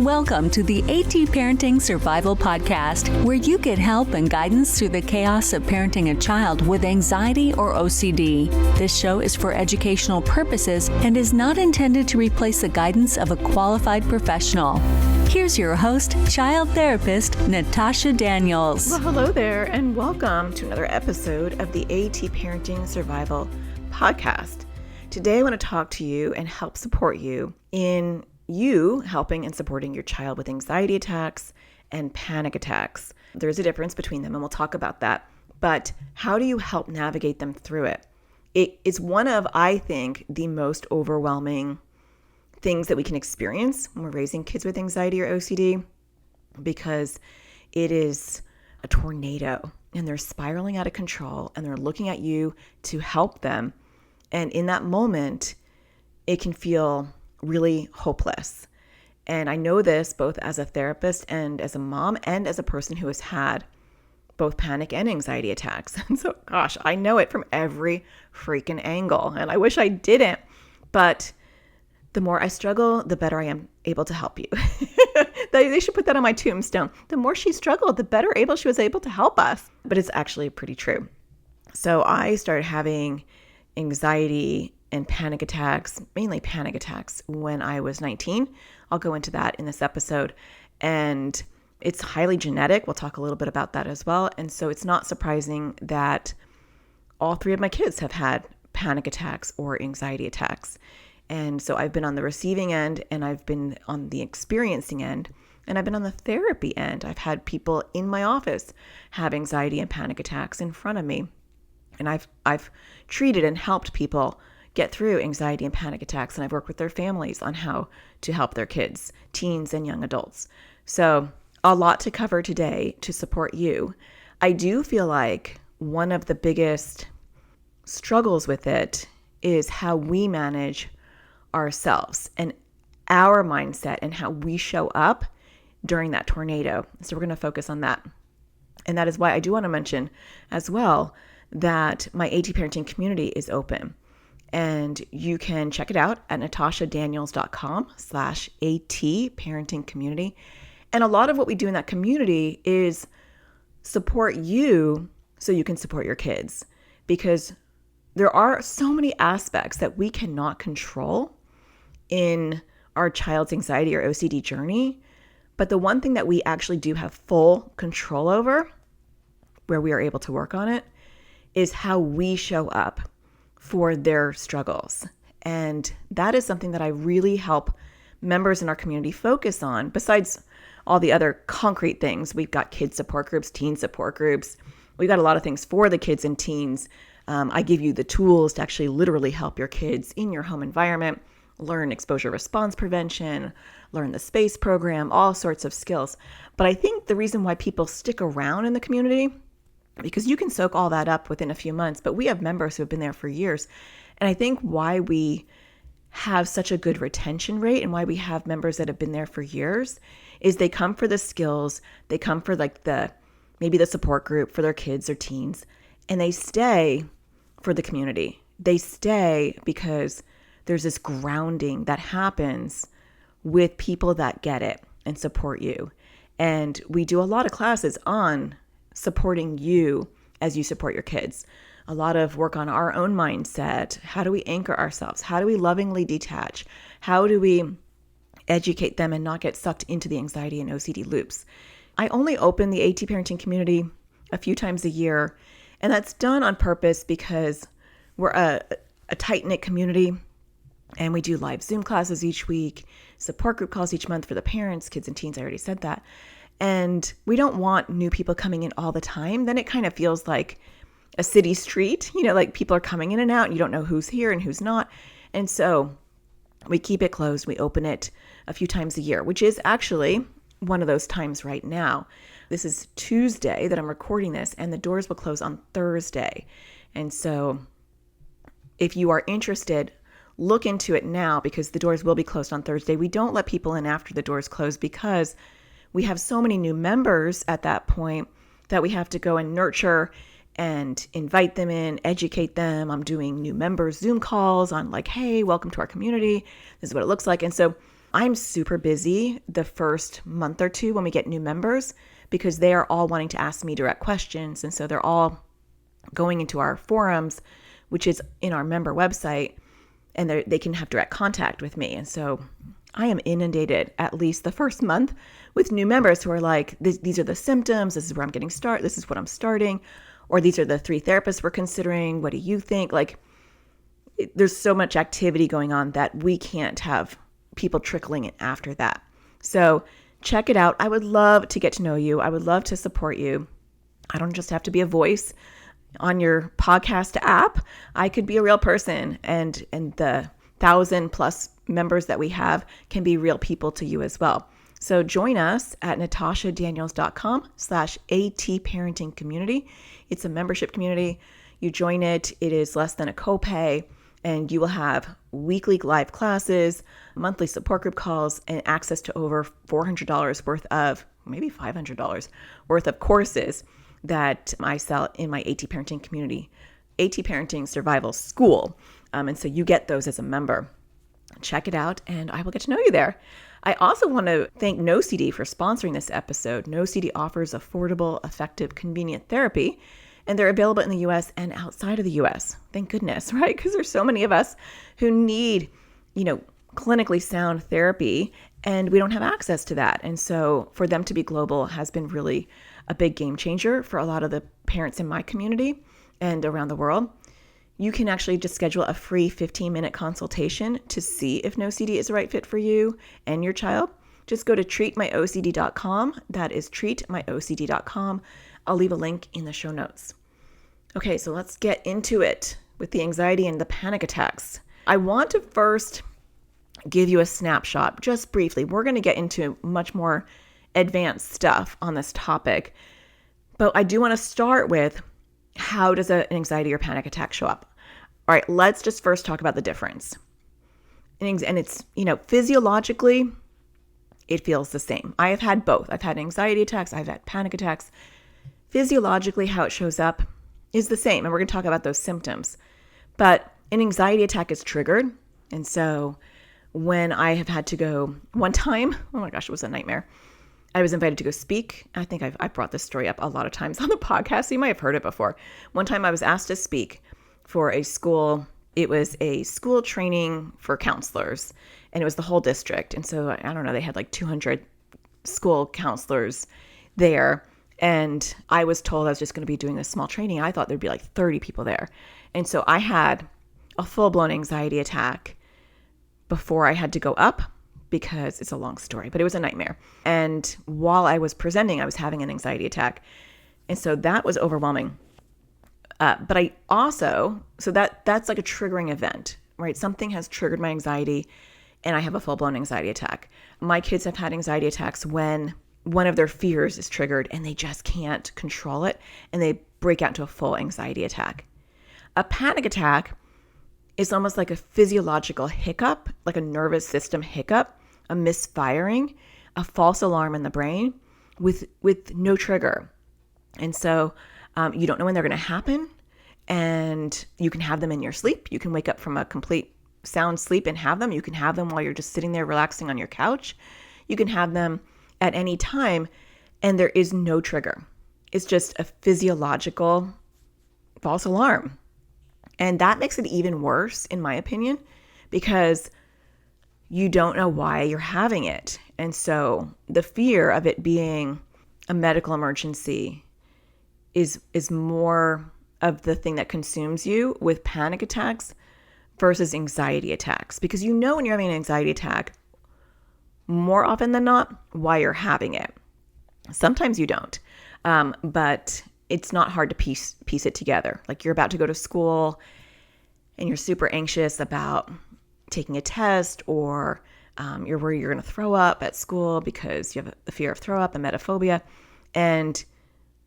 Welcome to the AT Parenting Survival Podcast, where you get help and guidance through the chaos of parenting a child with anxiety or OCD. This show is for educational purposes and is not intended to replace the guidance of a qualified professional. Here's your host, child therapist, Natasha Daniels. Well, hello there, and welcome to another episode of the AT Parenting Survival Podcast. Today, I want to talk to you and help support you in you helping and supporting your child with anxiety attacks and panic attacks. There's a difference between them, and we'll talk about that. But how do you help navigate them through it? It is one of, I think, the most overwhelming things that we can experience when we're raising kids with anxiety or OCD, because it is a tornado and they're spiraling out of control and they're looking at you to help them. And in that moment, it can feel really hopeless. And I know this both as a therapist and as a mom and as a person who has had both panic and anxiety attacks. And so, gosh, I know it from every freaking angle. And I wish I didn't. But the more I struggle, the better I am able to help you. They should put that on my tombstone. The more she struggled, the better she was able to help us. But it's actually pretty true. So I started having anxiety and panic attacks, mainly panic attacks, when I was 19. I'll go into that in this episode. And it's highly genetic. We'll talk a little bit about that as well. And so it's not surprising that all three of my kids have had panic attacks or anxiety attacks. And so I've been on the receiving end, and I've been on the experiencing end, and I've been on the therapy end. I've had people in my office have anxiety and panic attacks in front of me. And I've treated and helped people get through anxiety and panic attacks, and I've worked with their families on how to help their kids, teens and young adults. So a lot to cover today to support you. I do feel like one of the biggest struggles with it is how we manage ourselves and our mindset and how we show up during that tornado. So we're going to focus on that. And that is why I do want to mention as well that my AT Parenting community is open. And you can check it out at natashadaniels.com/AT Parenting Community. And a lot of what we do in that community is support you so you can support your kids, because there are so many aspects that we cannot control in our child's anxiety or OCD journey. But the one thing that we actually do have full control over, where we are able to work on it, is how we show up for their struggles. And that is something that I really help members in our community focus on, besides all the other concrete things. We've got kid support groups, teen support groups. We've got a lot of things for the kids and teens. I give you the tools to actually literally help your kids in your home environment, learn exposure response prevention, learn the SPACE program, all sorts of skills. But I think the reason why people stick around in the community, because you can soak all that up within a few months, but we have members who have been there for years. And I think why we have such a good retention rate and why we have members that have been there for years is they come for the skills, they come for maybe the support group for their kids or teens, and they stay for the community. They stay because there's this grounding that happens with people that get it and support you. And we do a lot of classes on supporting you as you support your kids. A lot of work on our own mindset. How do we anchor ourselves? How do we lovingly detach? How do we educate them and not get sucked into the anxiety and OCD loops? I only open the AT Parenting community a few times a year, and that's done on purpose because we're a tight-knit community, and we do live Zoom classes each week, support group calls each month for the parents, kids and teens. I already said that. And we don't want new people coming in all the time. Then it kind of feels like a city street, like people are coming in and out and you don't know who's here and who's not. And so we keep it closed. We open it a few times a year, which is actually one of those times right now. This is Tuesday that I'm recording this, and the doors will close on Thursday. And so if you are interested, look into it now, because the doors will be closed on Thursday. We don't let people in after the doors close because we have so many new members at that point that we have to go and nurture and invite them in, educate them. I'm doing new members Zoom calls on hey, welcome to our community. This is what it looks like. And so I'm super busy the first month or two when we get new members because they are all wanting to ask me direct questions. And so they're all going into our forums, which is in our member website, and they can have direct contact with me. And so I am inundated at least the first month with new members who are like, these are the symptoms. This is where I'm getting started. This is what I'm starting. Or these are the 3 therapists we're considering. What do you think? Like, there's so much activity going on that we can't have people trickling in after that. So check it out. I would love to get to know you. I would love to support you. I don't just have to be a voice on your podcast app. I could be a real person, and the 1,000+ members that we have can be real people to you as well. So join us at natashadaniels.com/ATparentingcommunity. It's a membership community. You join it. It is less than a copay, and you will have weekly live classes, monthly support group calls, and access to over $400 worth of, maybe $500 worth of courses that I sell in my AT Parenting community, AT Parenting Survival School. And so you get those as a member. Check it out, and I will get to know you there. I also want to thank NoCD for sponsoring this episode. NoCD offers affordable, effective, convenient therapy, and they're available in the U.S. and outside of the U.S. Thank goodness, right? Because there's so many of us who need, clinically sound therapy, and we don't have access to that. And so for them to be global has been really a big game changer for a lot of the parents in my community and around the world. You can actually just schedule a free 15-minute consultation to see if NoCD is the right fit for you and your child. Just go to treatmyocd.com. That is treatmyocd.com. I'll leave a link in the show notes. Okay, so let's get into it with the anxiety and the panic attacks. I want to first give you a snapshot, just briefly. We're going to get into much more advanced stuff on this topic, but I do want to start with, how does an anxiety or panic attack show up? All right, let's just first talk about the difference. And it's, physiologically, it feels the same. I have had both. I've had anxiety attacks. I've had panic attacks. Physiologically, how it shows up is the same. And we're going to talk about those symptoms. But an anxiety attack is triggered. And so when I have had to go one time, oh my gosh, it was a nightmare. I was invited to go speak. I think I've brought this story up a lot of times on the podcast. You might have heard it before. One time I was asked to speak for a school. It was a school training for counselors, and it was the whole district. And so, I don't know, they had like 200 school counselors there. And I was told I was just going to be doing this small training. I thought there'd be like 30 people there. And so I had a full-blown anxiety attack before I had to go up, because it's a long story, but it was a nightmare. And while I was presenting, I was having an anxiety attack. And so that was overwhelming. But I also, so that's like a triggering event, right? Something has triggered my anxiety and I have a full-blown anxiety attack. My kids have had anxiety attacks when one of their fears is triggered and they just can't control it, and they break out into a full anxiety attack. A panic attack is almost like a physiological hiccup, like a nervous system hiccup, a misfiring, a false alarm in the brain with no trigger. And so you don't know when they're going to happen, and you can have them in your sleep. You can wake up from a complete sound sleep and have them. You can have them while you're just sitting there relaxing on your couch. You can have them at any time, and there is no trigger. It's just a physiological false alarm. And that makes it even worse, in my opinion, because you don't know why you're having it. And so the fear of it being a medical emergency is more of the thing that consumes you with panic attacks versus anxiety attacks. Because you know when you're having an anxiety attack, more often than not, why you're having it. Sometimes you don't, but it's not hard to piece it together. Like, you're about to go to school and you're super anxious about taking a test, or you're worried you're going to throw up at school because you have the fear of throw up, emetophobia, and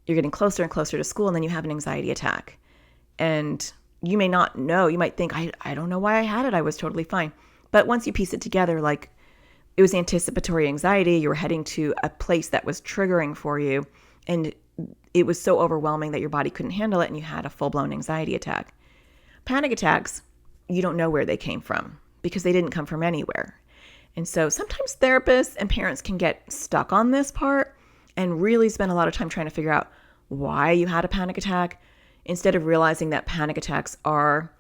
you're getting closer and closer to school, and then you have an anxiety attack. And you may not know, you might think, I don't know why I had it. I was totally fine. But once you piece it together, like, it was anticipatory anxiety. You were heading to a place that was triggering for you, and it was so overwhelming that your body couldn't handle it, and you had a full-blown anxiety attack. Panic attacks, you don't know where they came from because they didn't come from anywhere. And so sometimes therapists and parents can get stuck on this part and really spend a lot of time trying to figure out why you had a panic attack, instead of realizing that panic attacks are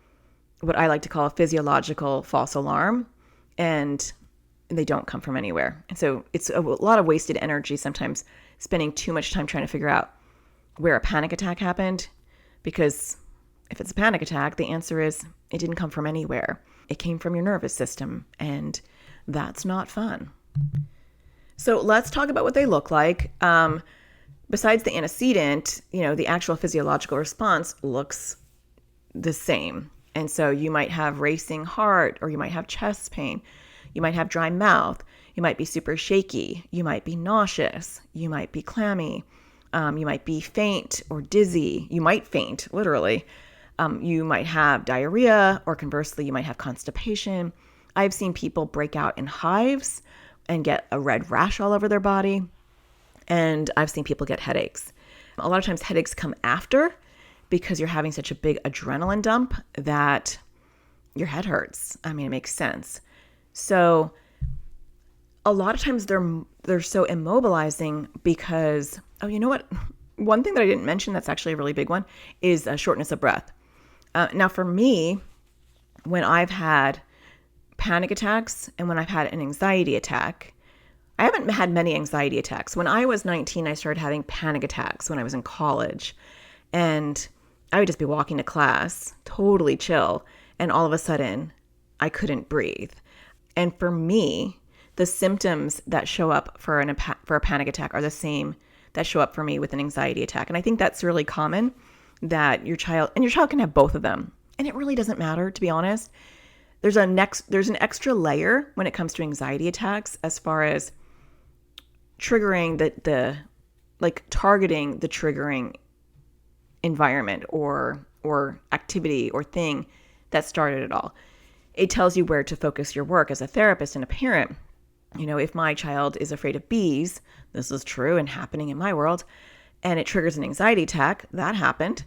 what I like to call a physiological false alarm, and they don't come from anywhere. And so it's a lot of wasted energy sometimes spending too much time trying to figure out where a panic attack happened, because if it's a panic attack, the answer is it didn't come from anywhere. It came from your nervous system, and that's not fun. So let's talk about what they look like. Besides the antecedent, the actual physiological response looks the same. And so you might have racing heart, or you might have chest pain. You might have dry mouth. You might be super shaky. You might be nauseous. You might be clammy. You might be faint or dizzy. You might faint, literally. You might have diarrhea, or conversely, you might have constipation. I've seen people break out in hives and get a red rash all over their body. And I've seen people get headaches. A lot of times headaches come after, because you're having such a big adrenaline dump that your head hurts. I mean, it makes sense. So a lot of times they're so immobilizing because, oh, you know what? One thing that I didn't mention that's actually a really big one is shortness of breath. Now for me, when I've had panic attacks and when I've had an anxiety attack, I haven't had many anxiety attacks. When I was 19, I started having panic attacks when I was in college, and I would just be walking to class, totally chill, and all of a sudden I couldn't breathe. And for me, the symptoms that show up for a panic attack are the same that show up for me with an anxiety attack. And I think that's really common, that your child can have both of them. And it really doesn't matter, to be honest. There's an extra layer when it comes to anxiety attacks, as far as triggering targeting the triggering environment or activity or thing that started it all. It tells you where to focus your work as a therapist and a parent. If my child is afraid of bees, this is true and happening in my world, and it triggers an anxiety attack, that happened.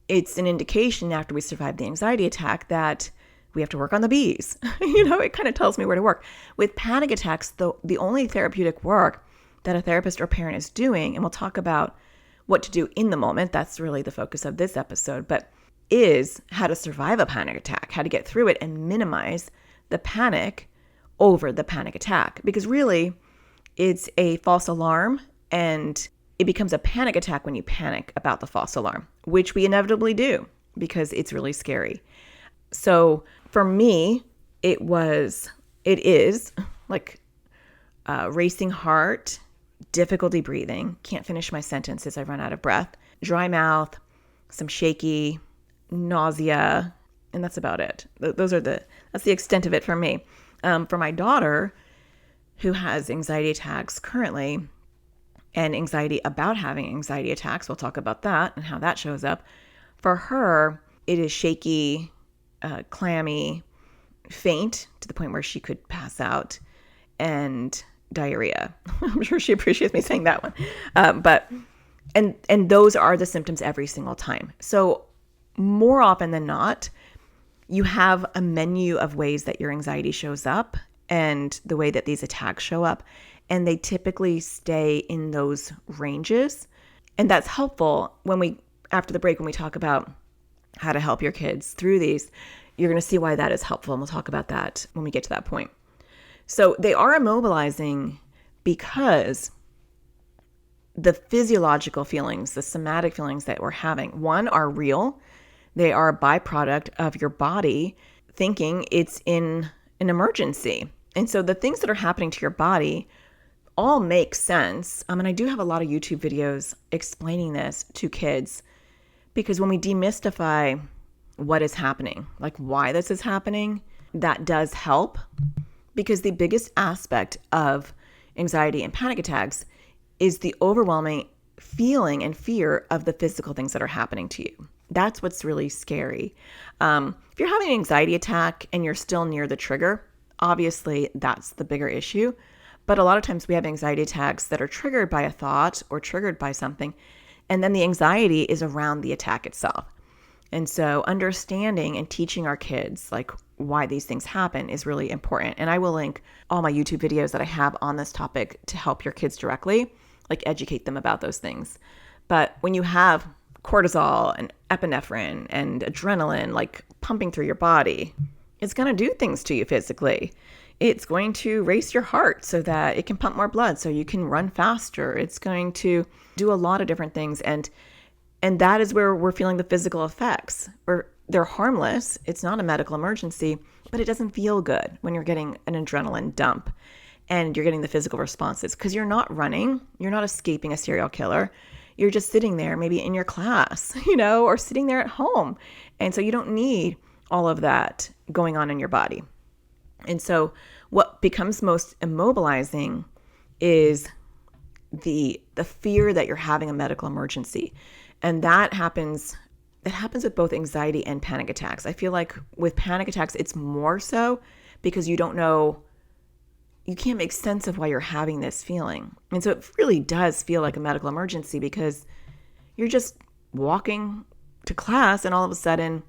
It's an indication after we survive the anxiety attack that we have to work on the bees. It kind of tells me where to work. With panic attacks, the only therapeutic work that a therapist or parent is doing, and we'll talk about what to do in the moment, that's really the focus of this episode, but is how to survive a panic attack, how to get through it and minimize the panic over the panic attack. Because really, it's a false alarm, and it becomes a panic attack when you panic about the false alarm, which we inevitably do because it's really scary. So for me, it is like racing heart, difficulty breathing, can't finish my sentences, I run out of breath, dry mouth, some shaky, nausea, and that's about it. That's the extent of it for me. For my daughter, who has anxiety attacks currently, and anxiety about having anxiety attacks, we'll talk about that and how that shows up. For her, it is shaky, clammy, faint to the point where she could pass out, and diarrhea. I'm sure she appreciates me saying that one. But those are the symptoms every single time. So more often than not, you have a menu of ways that your anxiety shows up and the way that these attacks show up. And they typically stay in those ranges. And that's helpful after the break, when we talk about how to help your kids through these, you're going to see why that is helpful. And we'll talk about that when we get to that point. So they are immobilizing because the physiological feelings, the somatic feelings that we're having, one, are real. They are a byproduct of your body thinking it's in an emergency. And so the things that are happening to your body all make sense. And I do have a lot of YouTube videos explaining this to kids, because when we demystify what is happening, like why this is happening, that does help. Because the biggest aspect of anxiety and panic attacks is the overwhelming feeling and fear of the physical things that are happening to you. That's what's really scary. If you're having an anxiety attack and you're still near the trigger, obviously that's the bigger issue. But a lot of times we have anxiety attacks that are triggered by a thought or triggered by something, and then the anxiety is around the attack itself. And so understanding and teaching our kids like why these things happen is really important. And I will link all my YouTube videos that I have on this topic to help your kids directly, like educate them about those things. But when you have cortisol and epinephrine and adrenaline like pumping through your body, it's going to do things to you physically. It's going to race your heart so that it can pump more blood so you can run faster. It's going to do a lot of different things. And that is where we're feeling the physical effects. They're harmless. It's not a medical emergency, but it doesn't feel good when you're getting an adrenaline dump and you're getting the physical responses because you're not running. You're not escaping a serial killer. You're just sitting there maybe in your class, or sitting there at home. And so you don't need all of that going on in your body. And so what becomes most immobilizing is the fear that you're having a medical emergency. And that happens with both anxiety and panic attacks. I feel like with panic attacks, it's more so because you can't make sense of why you're having this feeling. And so it really does feel like a medical emergency because you're just walking to class and all of a sudden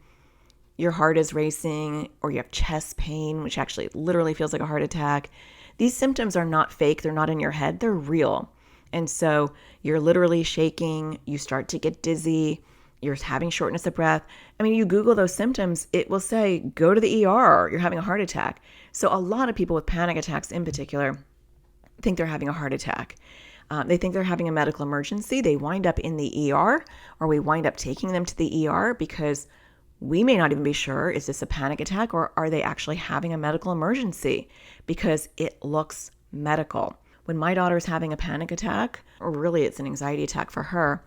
your heart is racing or you have chest pain, which actually literally feels like a heart attack. These symptoms are not fake. They're not in your head. They're real. And so you're literally shaking. You start to get dizzy. You're having shortness of breath. I mean, you Google those symptoms, it will say, go to the ER, you're having a heart attack. So a lot of people with panic attacks in particular think they're having a heart attack. They think they're having a medical emergency. They wind up in the ER, or we wind up taking them to the ER because we may not even be sure, is this a panic attack or are they actually having a medical emergency? Because it looks medical. When my daughter's having a panic attack, or really it's an anxiety attack for her,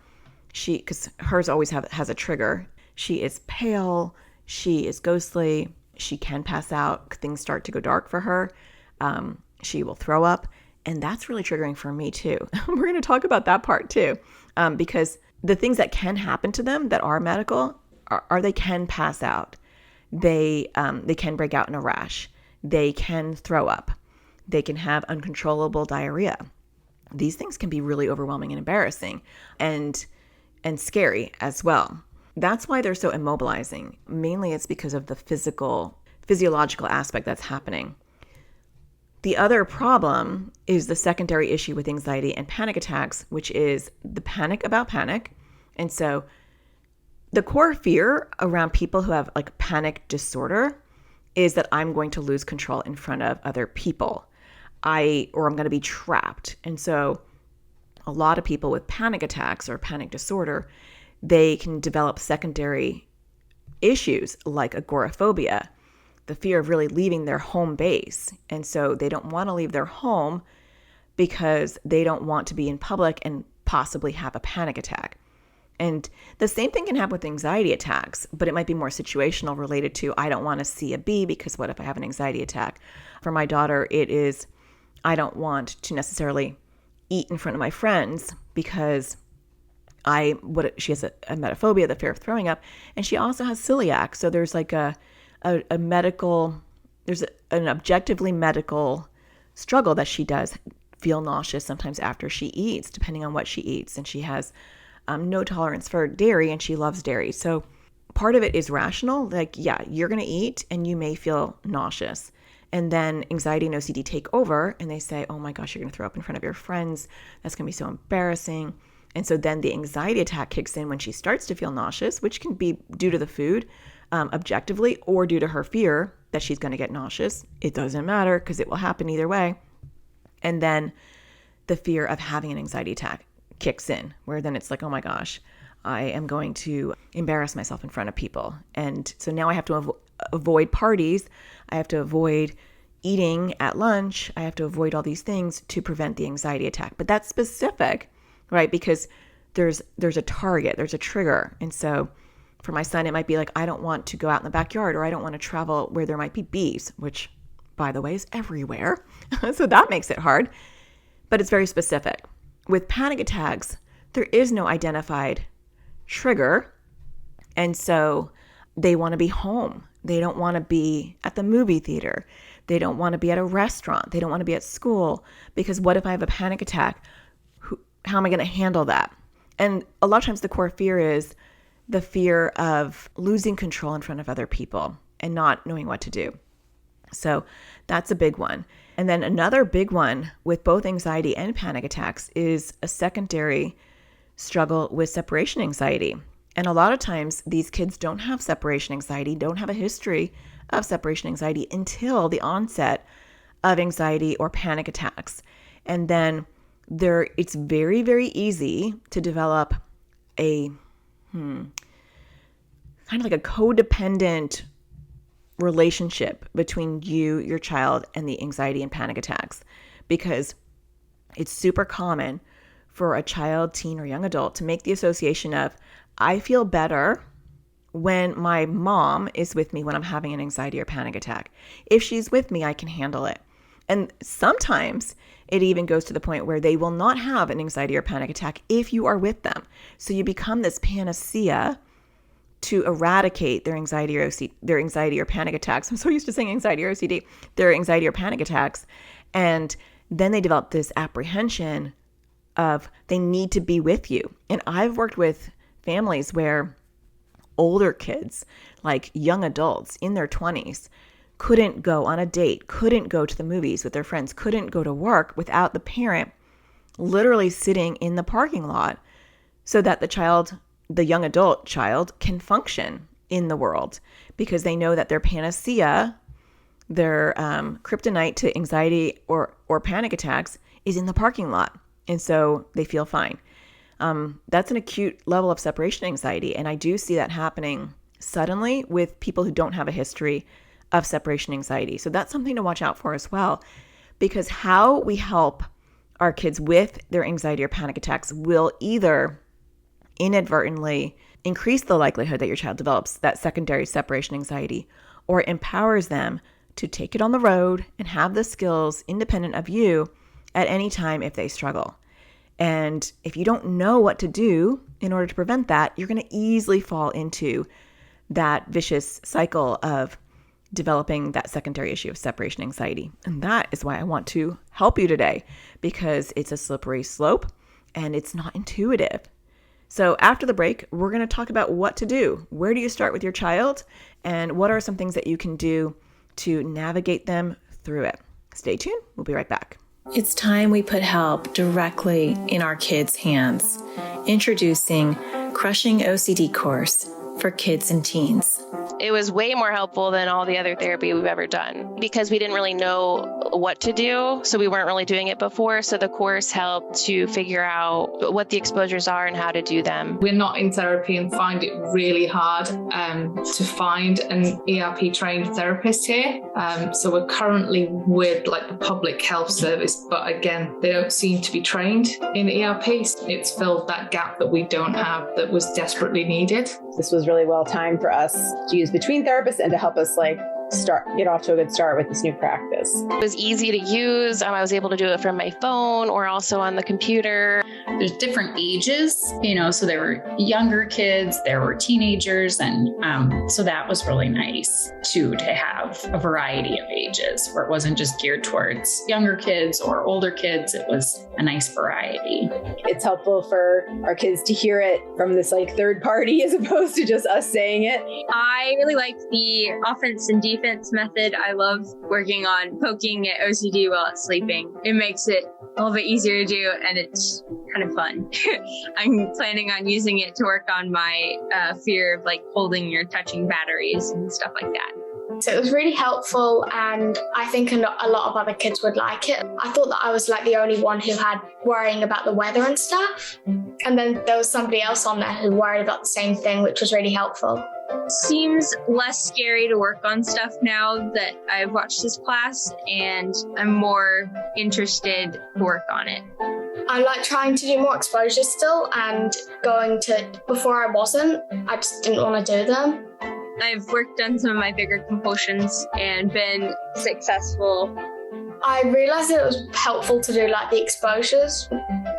because hers always has a trigger. She is pale, she is ghostly, she can pass out, things start to go dark for her, she will throw up, and that's really triggering for me too. We're going to talk about that part too, because the things that can happen to them that are medical are they can pass out, they can break out in a rash, they can throw up, they can have uncontrollable diarrhea. These things can be really overwhelming and embarrassing and scary as well. That's why they're so immobilizing. Mainly it's because of the physiological aspect that's happening. The other problem is the secondary issue with anxiety and panic attacks, which is the panic about panic. And so the core fear around people who have like panic disorder is that I'm going to lose control in front of other people. I'm going to be trapped. And so a lot of people with panic attacks or panic disorder, they can develop secondary issues like agoraphobia, the fear of really leaving their home base. And so they don't want to leave their home because they don't want to be in public and possibly have a panic attack. And the same thing can happen with anxiety attacks, but it might be more situational related to, I don't want to see a bee because what if I have an anxiety attack? For my daughter, it is, I don't want to necessarily eat in front of my friends because she has a emetophobia, the fear of throwing up, and she also has celiac. So there's like an objectively medical struggle that she does feel nauseous sometimes after she eats, depending on what she eats. And she has no tolerance for dairy and she loves dairy. So part of it is rational. Like, yeah, you're going to eat and you may feel nauseous. And then anxiety and OCD take over and they say, oh my gosh, you're going to throw up in front of your friends. That's going to be so embarrassing. And so then the anxiety attack kicks in when she starts to feel nauseous, which can be due to the food objectively or due to her fear that she's going to get nauseous. It doesn't matter because it will happen either way. And then the fear of having an anxiety attack kicks in, where then it's like, oh my gosh, I am going to embarrass myself in front of people. And so now I have to avoid parties. I have to avoid eating at lunch. I have to avoid all these things to prevent the anxiety attack. But that's specific, right? Because there's a target, there's a trigger. And so for my son, it might be like, I don't want to go out in the backyard, or I don't want to travel where there might be bees, which by the way is everywhere. So that makes it hard, but it's very specific. With panic attacks, there is no identified trigger. And so they want to be home. They don't want to be at the movie theater. They don't want to be at a restaurant. They don't want to be at school, because what if I have a panic attack? How am I going to handle that? And a lot of times the core fear is the fear of losing control in front of other people and not knowing what to do. So that's a big one. And then another big one with both anxiety and panic attacks is a secondary struggle with separation anxiety. And a lot of times these kids don't have separation anxiety, don't have a history of separation anxiety until the onset of anxiety or panic attacks. And then it's very, very easy to develop a kind of like a codependent relationship between you, your child, and the anxiety and panic attacks, because it's super common for a child, teen, or young adult to make the association of, I feel better when my mom is with me when I'm having an anxiety or panic attack. If she's with me, I can handle it. And sometimes it even goes to the point where they will not have an anxiety or panic attack if you are with them. So you become this panacea to eradicate their anxiety or panic attacks. I'm so used to saying anxiety or OCD, their anxiety or panic attacks. And then they develop this apprehension of they need to be with you. And I've worked with families where older kids, like young adults in their 20s, couldn't go on a date, couldn't go to the movies with their friends, couldn't go to work without the parent literally sitting in the parking lot so that the young adult child can function in the world, because they know that their panacea, their kryptonite to anxiety or panic attacks is in the parking lot. And so they feel fine. That's an acute level of separation anxiety. And I do see that happening suddenly with people who don't have a history of separation anxiety. So that's something to watch out for as well, because how we help our kids with their anxiety or panic attacks will either inadvertently increase the likelihood that your child develops that secondary separation anxiety, or empowers them to take it on the road and have the skills independent of you at any time if they struggle. And if you don't know what to do in order to prevent that, you're going to easily fall into that vicious cycle of developing that secondary issue of separation anxiety. And that is why I want to help you today, because it's a slippery slope and it's not intuitive. So after the break, we're going to talk about what to do. Where do you start with your child? And what are some things that you can do to navigate them through it? Stay tuned. We'll be right back. It's time we put help directly in our kids' hands. Introducing Crushing OCD course for kids and teens. It was way more helpful than all the other therapy we've ever done, because we didn't really know what to do. So we weren't really doing it before. So the course helped to figure out what the exposures are and how to do them. We're not in therapy and find it really hard to find an ERP trained therapist here. So we're currently with like the public health service, but again, they don't seem to be trained in ERP. It's filled that gap that we don't have that was desperately needed. This was really well timed for us to use between therapists and to help us get off to a good start with this new practice. It was easy to use. I was able to do it from my phone or also on the computer. There's different ages, so there were younger kids, there were teenagers, and so that was really nice too, to have a variety of ages where it wasn't just geared towards younger kids or older kids. It was a nice variety. It's helpful for our kids to hear it from this third party as opposed to just us saying it. I really like the offense and defense method. I love working on poking at OCD while it's sleeping. It makes it a little bit easier to do, and it's kind of fun. I'm planning on using it to work on my fear of holding or touching batteries and stuff like that. So it was really helpful, and I think a lot of other kids would like it. I thought that I was the only one who had worrying about the weather and stuff. And then there was somebody else on there who worried about the same thing, which was really helpful. Seems less scary to work on stuff now that I've watched this class, and I'm more interested to work on it. I like trying to do more exposures still, and before I wasn't, I just didn't want to do them. I've worked on some of my bigger compulsions and been successful. I realized that it was helpful to do the exposures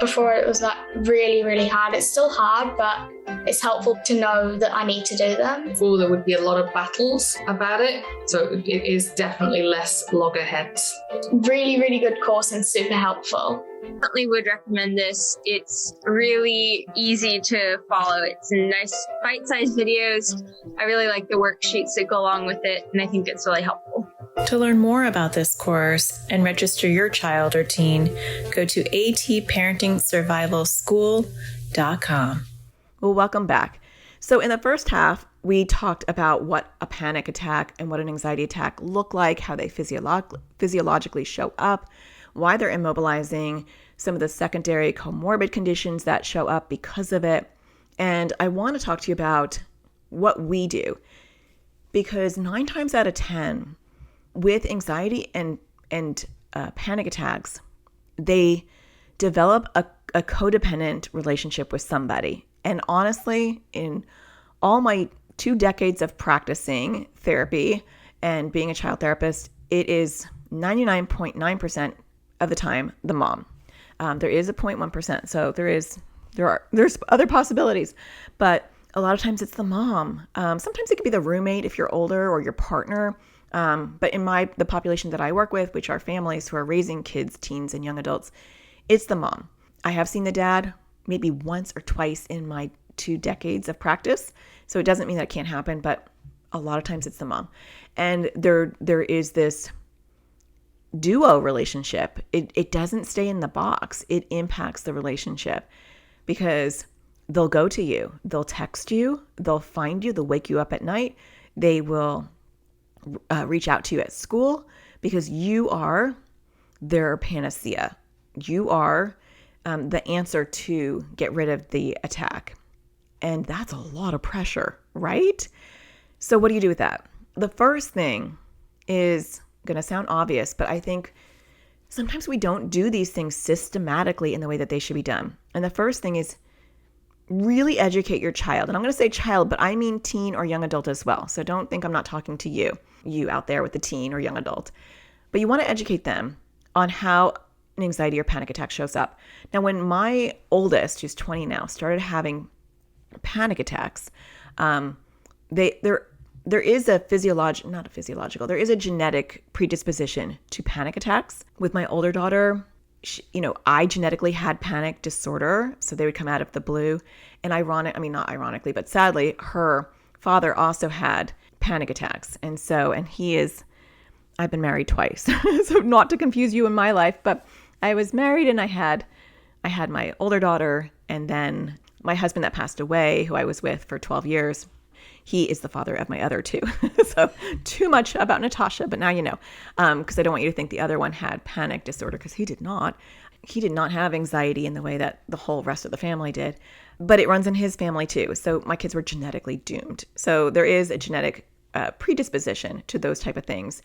before it was like really, really hard. It's still hard, but it's helpful to know that I need to do them. Before there would be a lot of battles about it, so it is definitely less loggerheads. Really, really good course and super helpful. Definitely would recommend this. It's really easy to follow. It's nice bite-sized videos. I really like the worksheets that go along with it, and I think it's really helpful. To learn more about this course and register your child or teen, go to atparentingsurvivalschool.com. Well, welcome back. So in the first half, we talked about what a panic attack and what an anxiety attack look like, how they physiologically show up, why they're immobilizing, some of the secondary comorbid conditions that show up because of it. And I want to talk to you about what we do, because 9 times out of 10, with anxiety and panic attacks, they develop a codependent relationship with somebody. And honestly, in all my 2 decades of practicing therapy and being a child therapist, it is 99.9% of the time the mom. There is a 0.1%, so there's other possibilities, but a lot of times it's the mom. Sometimes it could be the roommate if you're older, or your partner. But in the population that I work with, which are families who are raising kids, teens, and young adults, it's the mom. I have seen the dad maybe once or twice in my 2 decades of practice, so it doesn't mean that it can't happen, but a lot of times it's the mom. And there is this duo relationship. It doesn't stay in the box. It impacts the relationship, because they'll go to you, they'll text you, they'll find you, they'll wake you up at night, they will reach out to you at school, because you are their panacea. You are the answer to get rid of the attack. And that's a lot of pressure, right? So what do you do with that? The first thing is going to sound obvious, but I think sometimes we don't do these things systematically in the way that they should be done. And the first thing is really educate your child. And I'm going to say child, but I mean teen or young adult as well. So don't think I'm not talking to you out there with the teen or young adult. But you want to educate them on how an anxiety or panic attack shows up. Now, when my oldest, who's 20 now, started having panic attacks, there is a there is a genetic predisposition to panic attacks. With my older daughter, I genetically had panic disorder, so they would come out of the blue. And not ironically, but sadly, her father also had panic attacks. And I've been married twice, so not to confuse you in my life, but I was married and I had my older daughter, and then my husband that passed away, who I was with for 12 years, he is the father of my other 2. So too much about Natasha, but now you know, because I don't want you to think the other one had panic disorder, because he did not. He did not have anxiety in the way that the whole rest of the family did, but it runs in his family too. So my kids were genetically doomed. So there is a genetic predisposition to those type of things.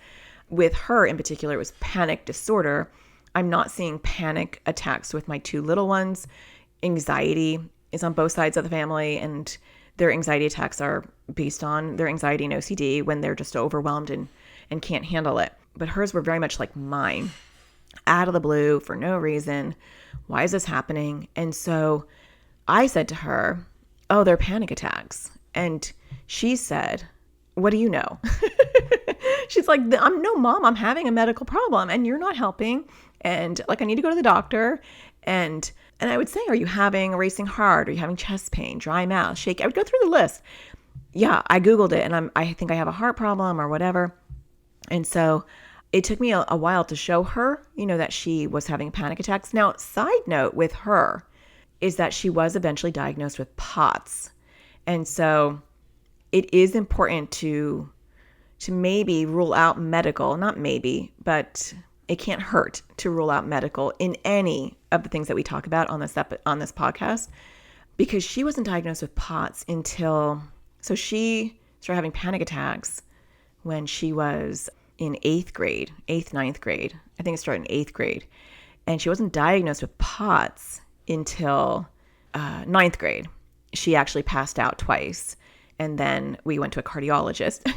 With her in particular, it was panic disorder. I'm not seeing panic attacks with my 2 little ones. Anxiety is on both sides of the family, and their anxiety attacks are based on their anxiety and OCD when they're just overwhelmed and can't handle it. But hers were very much like mine, out of the blue for no reason. Why is this happening? And so I said to her, "Oh, they're panic attacks." And she said, "What do you know?" She's like, "No, Mom, I'm having a medical problem and you're not helping. And I need to go to the doctor." And I would say, "Are you having a racing heart? Are you having chest pain, dry mouth, shake?" I would go through the list. Yeah, I Googled it, and I think I have a heart problem or whatever. And so it took me a while to show her, that she was having panic attacks. Now, side note with her is that she was eventually diagnosed with POTS. And so it is important to maybe rule out medical, not maybe, but it can't hurt to rule out medical in any of the things that we talk about on this podcast, because she wasn't diagnosed with POTS so she started having panic attacks when she was in 9th grade. I think it started in 8th grade. And she wasn't diagnosed with POTS until 9th grade. She actually passed out twice. And then we went to a cardiologist.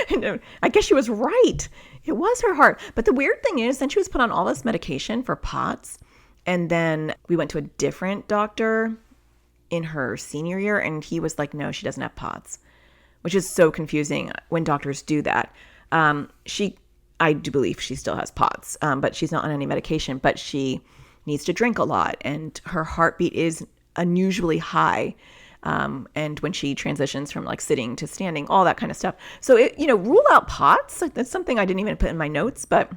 And I guess she was right. It was her heart. But the weird thing is, then she was put on all this medication for POTS. And then we went to a different doctor in her senior year, and he was like, no, she doesn't have POTS, which is so confusing when doctors do that. I do believe she still has POTS, but she's not on any medication, but she needs to drink a lot, and her heartbeat is unusually high. And when she transitions from like sitting to standing, all that kind of stuff. So, rule out POTS. That's something I didn't even put in my notes, but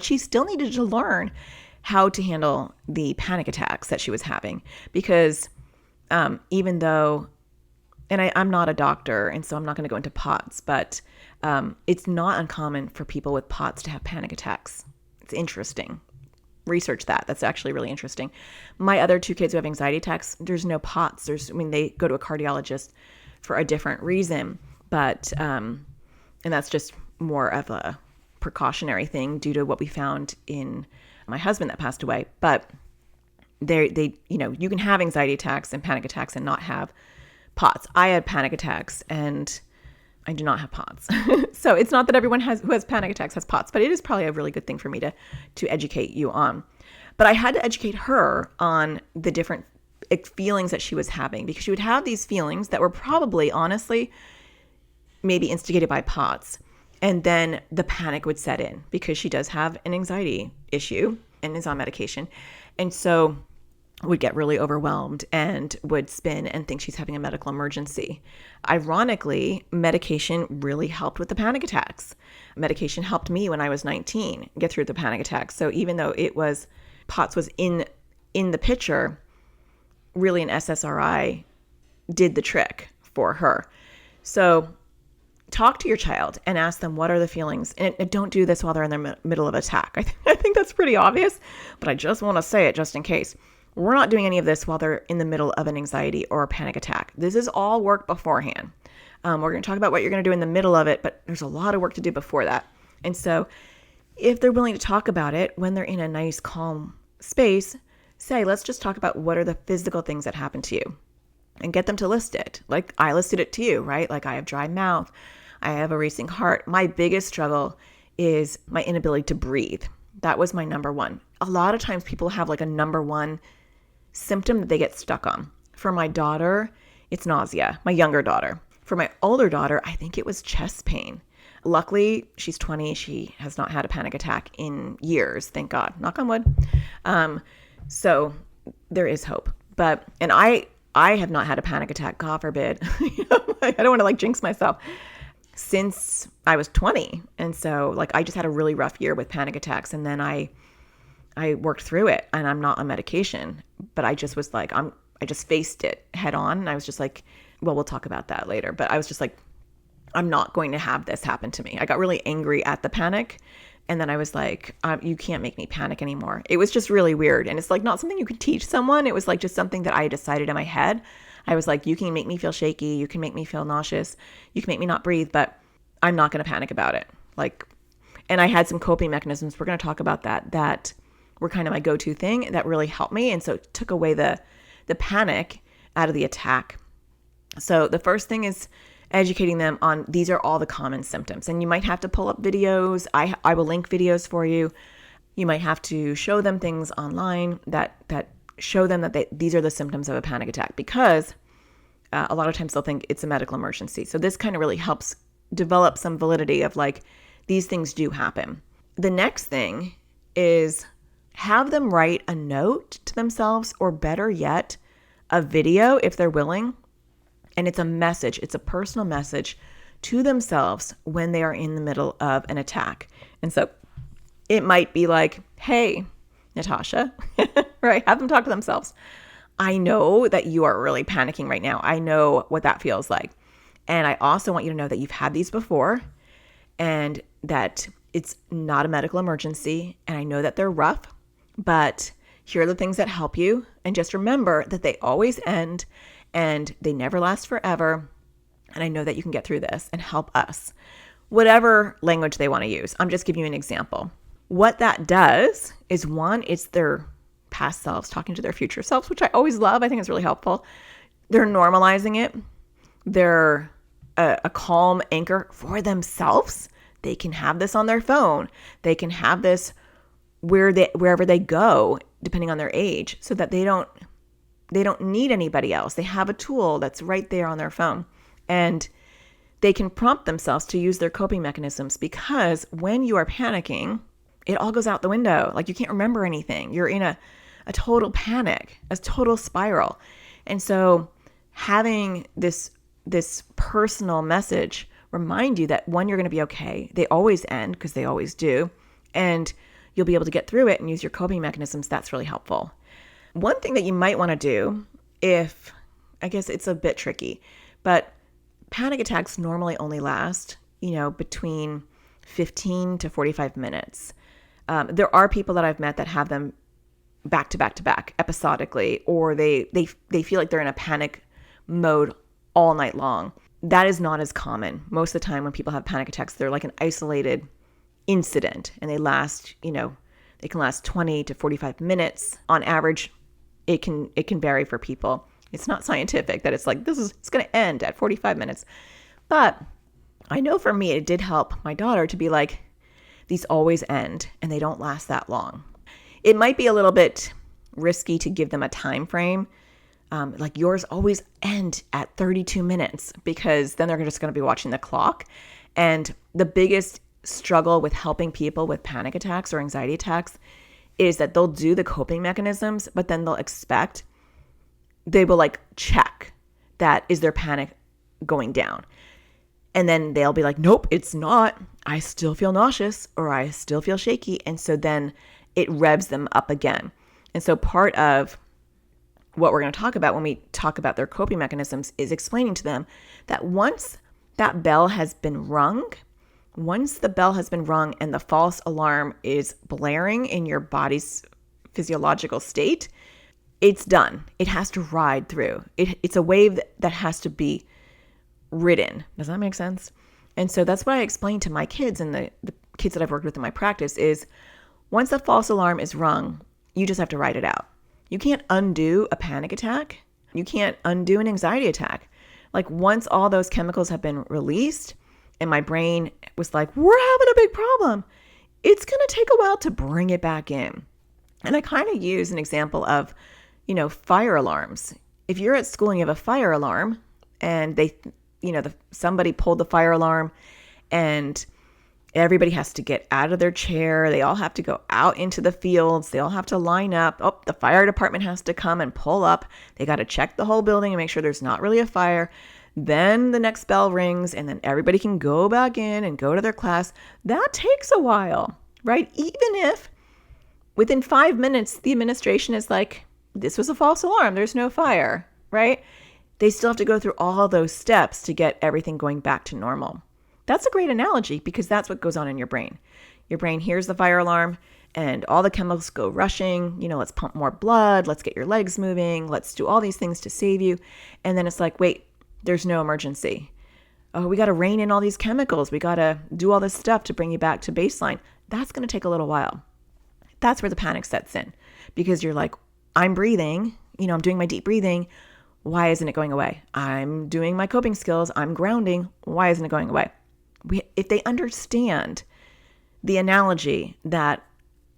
she still needed to learn how to handle the panic attacks that she was having, because even though, and I'm not a doctor, and so I'm not going to go into POTS, but it's not uncommon for people with POTS to have panic attacks. It's interesting. Research that. That's actually really interesting. My other 2 kids who have anxiety attacks, there's no POTS. They go to a cardiologist for a different reason, but, and that's just more of a precautionary thing due to what we found in my husband that passed away. But you can have anxiety attacks and panic attacks and not have POTS. I had panic attacks and I do not have POTS. So it's not that everyone who has panic attacks has POTS, but it is probably a really good thing for me to educate you on. But I had to educate her on the different feelings that she was having, because she would have these feelings that were probably, honestly, maybe instigated by POTS. And then the panic would set in because she does have an anxiety issue and is on medication. And so would get really overwhelmed and would spin and think she's having a medical emergency. Ironically, medication really helped with the panic attacks. Medication helped me when I was 19 get through the panic attacks. So even though POTS was in the picture, really an SSRI did the trick for her. So talk to your child and ask them, what are the feelings? And don't do this while they're in the middle of attack. I think that's pretty obvious, but I just want to say it just in case. We're not doing any of this while they're in the middle of an anxiety or a panic attack. This is all work beforehand. We're going to talk about what you're going to do in the middle of it, but there's a lot of work to do before that. And so if they're willing to talk about it when they're in a nice, calm space, say, let's just talk about what are the physical things that happen to you, and get them to list it. Like I listed it to you, right? Like I have dry mouth. I have a racing heart. My biggest struggle is my inability to breathe. That was my number one. A lot of times people have like a number one symptom that they get stuck on. For my daughter, it's nausea, my younger daughter. For my older daughter, I think it was chest pain. Luckily, she's 20. She has not had a panic attack in years, thank God. Knock on wood. So there is hope. And I have not had a panic attack, God forbid. I don't want to like jinx myself, since I was 20. And so like I just had a really rough year with panic attacks, and then I worked through it, and I'm not on medication, but I just was like, I just faced it head on. And I was just like, well, we'll talk about that later. But I was just like, I'm not going to have this happen to me. I got really angry at the panic. And then I was like, you can't make me panic anymore. It was just really weird. And it's like not something you could teach someone. It was like just something that I decided in my head. I was like, you can make me feel shaky. You can make me feel nauseous. You can make me not breathe, but I'm not going to panic about it. And I had some coping mechanisms. We're going to talk about that were kind of my go-to thing that really helped me. And so it took away the panic out of the attack. So the first thing is educating them on these are all the common symptoms. And you might have to pull up videos. I will link videos for you. You might have to show them things online that show them that these are the symptoms of a panic attack, because a lot of times they'll think it's a medical emergency. So this kind of really helps develop some validity of like, these things do happen. The next thing is have them write a note to themselves, or better yet, a video if they're willing. And it's a message, it's a personal message to themselves when they are in the middle of an attack. And so it might be like, hey, Natasha, right? Have them talk to themselves. I know that you are really panicking right now. I know what that feels like. And I also want you to know that you've had these before, and that it's not a medical emergency. And I know that they're rough, but here are the things that help you. And just remember that they always end and they never last forever. And I know that you can get through this and help us. Whatever language they want to use. I'm just giving you an example. What that does is, one, it's their past selves talking to their future selves, which I always love. I think it's really helpful. They're normalizing it. They're a calm anchor for themselves. They can have this on their phone. They can have this wherever they go, depending on their age, so that they don't need anybody else. They have a tool that's right there on their phone, and they can prompt themselves to use their coping mechanisms, because when you are panicking, it all goes out the window. Like, you can't remember anything. You're in a total panic, a total spiral. And so having this personal message remind you that, one, you're going to be okay. They always end, because they always do. And you'll be able to get through it and use your coping mechanisms. That's really helpful. One thing that you might want to do, I guess it's a bit tricky, but panic attacks normally only last, between 15 to 45 minutes. There are people that I've met that have them back to back to back episodically, or they feel like they're in a panic mode all night long. That is not as common. Most of the time when people have panic attacks, they're like an isolated incident, and they last, they can last 20 to 45 minutes. On average, it can vary for people. It's not scientific that it's like, it's going to end at 45 minutes. But I know for me, it did help my daughter to be like, these always end and they don't last that long. It might be a little bit risky to give them a time frame. Like, yours always end at 32 minutes, because then they're just going to be watching the clock. And the biggest struggle with helping people with panic attacks or anxiety attacks is that they'll do the coping mechanisms, but then they will like check that, is their panic going down? And then they'll be like, nope, it's not. I still feel nauseous, or I still feel shaky. And so then it revs them up again. And so part of what we're going to talk about when we talk about their coping mechanisms is explaining to them that once that bell has been rung, and the false alarm is blaring in your body's physiological state, it's done. It has to ride through. It's a wave that has to be ridden. Does that make sense? And so that's what I explain to my kids, and the kids that I've worked with in my practice is, once the false alarm is rung, you just have to ride it out. You can't undo a panic attack. You can't undo an anxiety attack. Like, once all those chemicals have been released and my brain was like, we're having a big problem, it's going to take a while to bring it back in. And I kind of use an example of, fire alarms. If you're at school and you have a fire alarm, and somebody pulled the fire alarm, and everybody has to get out of their chair. They all have to go out into the fields. They all have to line up. Oh, the fire department has to come and pull up. They got to check the whole building and make sure there's not really a fire. Then the next bell rings, and then everybody can go back in and go to their class. That takes a while, right? Even if within 5 minutes, the administration is like, this was a false alarm, there's no fire, right? They still have to go through all those steps to get everything going back to normal. That's a great analogy, because that's what goes on in your brain. Your brain hears the fire alarm and all the chemicals go rushing. Let's pump more blood. Let's get your legs moving. Let's do all these things to save you. And then it's like, wait, there's no emergency. Oh, we got to rein in all these chemicals. We got to do all this stuff to bring you back to baseline. That's going to take a little while. That's where the panic sets in, because you're like, I'm breathing, I'm doing my deep breathing. Why isn't it going away? I'm doing my coping skills. I'm grounding. Why isn't it going away? If they understand the analogy that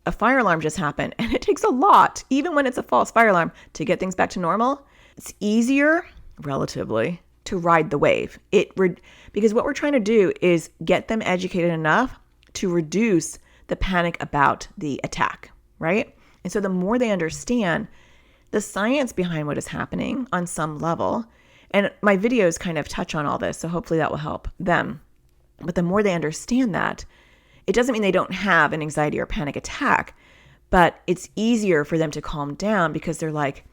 a fire alarm just happened, and it takes a lot, even when it's a false fire alarm, to get things back to normal, it's easier, relatively, to ride the wave. Because what we're trying to do is get them educated enough to reduce the panic about the attack, right? And so the more they understand the science behind what is happening on some level, and my videos kind of touch on all this, so hopefully that will help them. But the more they understand that, it doesn't mean they don't have an anxiety or panic attack, but it's easier for them to calm down, because they're like,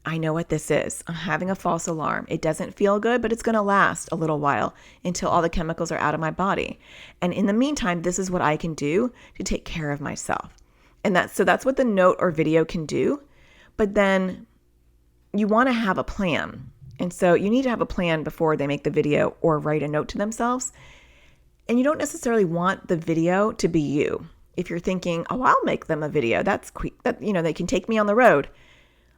I know what this is. I'm having a false alarm. It doesn't feel good, but it's going to last a little while until all the chemicals are out of my body. And in the meantime, this is what I can do to take care of myself. And that's what the note or video can do. But then you want to have a plan. And so you need to have a plan before they make the video or write a note to themselves. And you don't necessarily want the video to be you. If you're thinking, oh, I'll make them a video. That's quick. They can take me on the road.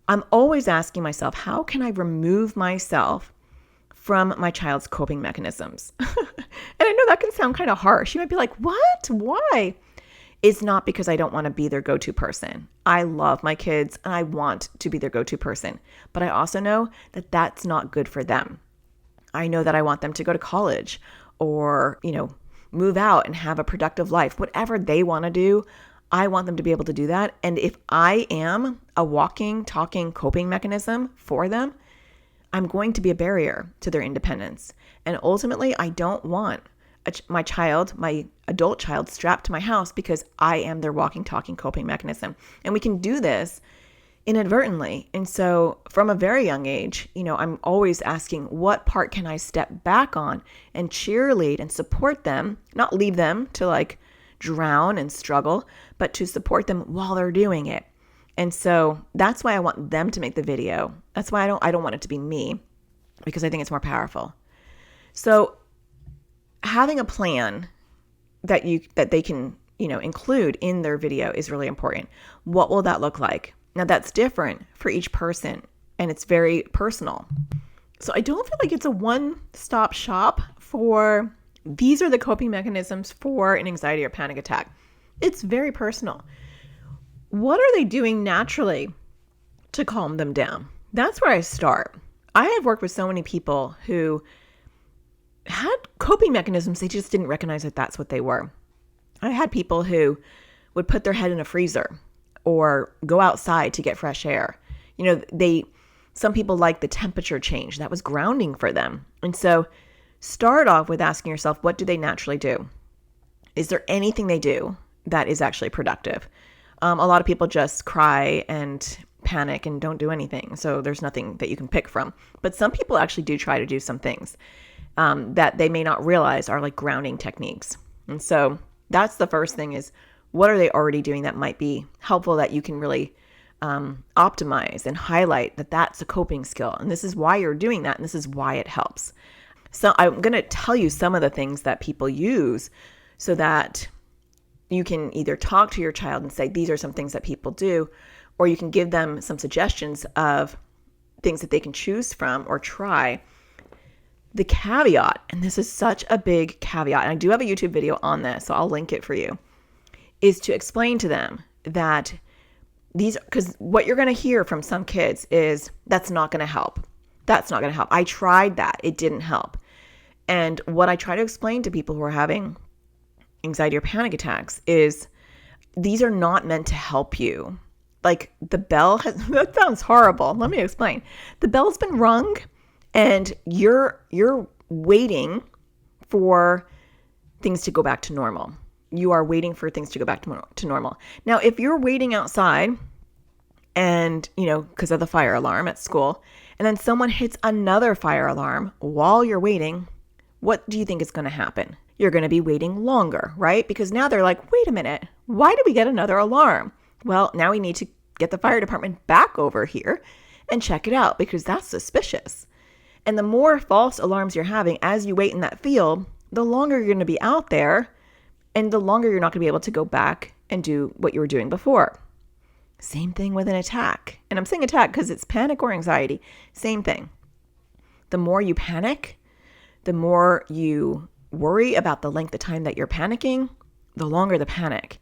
I'm always asking myself, how can I remove myself from my child's coping mechanisms? And I know that can sound kind of harsh. You might be like, what? Why? is not because I don't want to be their go-to person. I love my kids and I want to be their go-to person, but I also know that that's not good for them. I know that I want them to go to college or, move out and have a productive life. Whatever they want to do, I want them to be able to do that. And if I am a walking, talking coping mechanism for them, I'm going to be a barrier to their independence. And ultimately, I don't want my adult child strapped to my house because I am their walking, talking coping mechanism. And we can do this inadvertently. And so from a very young age, I'm always asking, what part can I step back on and cheerlead and support them, not leave them to drown and struggle, but to support them while they're doing it. And so that's why I want them to make the video. That's why I don't want it to be me, because I think it's more powerful. So having a plan that they can, include in their video is really important. What will that look like? Now that's different for each person and it's very personal. So I don't feel like it's a one-stop shop for these are the coping mechanisms for an anxiety or panic attack. It's very personal. What are they doing naturally to calm them down? That's where I start. I have worked with so many people who had coping mechanisms. They just didn't recognize that that's what they were. I had people who would put their head in a freezer or go outside to get fresh air. Some people like the temperature change. That was grounding for them. And so start off with asking yourself, what do they naturally do? Is there anything they do that is actually productive? A lot of people just cry and panic and don't do anything. So there's nothing that you can pick from. But some people actually do try to do some things that they may not realize are like grounding techniques. And so that's the first thing is, what are they already doing that might be helpful that you can really optimize and highlight that that's a coping skill. And this is why you're doing that. And this is why it helps. So I'm going to tell you some of the things that people use so that you can either talk to your child and say, these are some things that people do, or you can give them some suggestions of things that they can choose from or try. The caveat, and this is such a big caveat, and I do have a YouTube video on this, so I'll link it for you, is to explain to them that because what you're going to hear from some kids is, that's not going to help. That's not going to help. I tried that. It didn't help. And what I try to explain to people who are having anxiety or panic attacks is these are not meant to help you. Like the bell that sounds horrible. Let me explain. The bell's been rung and you're waiting for things to go back to normal. You are waiting for things to go back to normal. Now, if you're waiting outside and, because of the fire alarm at school, and then someone hits another fire alarm while you're waiting, what do you think is going to happen? You're going to be waiting longer, right? Because now they're like, wait a minute, why did we get another alarm? Well, now we need to get the fire department back over here and check it out because that's suspicious. And the more false alarms you're having as you wait in that field, the longer you're going to be out there and the longer you're not going to be able to go back and do what you were doing before. Same thing with an attack. And I'm saying attack because it's panic or anxiety. Same thing. The more you panic, the more you worry about the length of time that you're panicking, the longer the panic.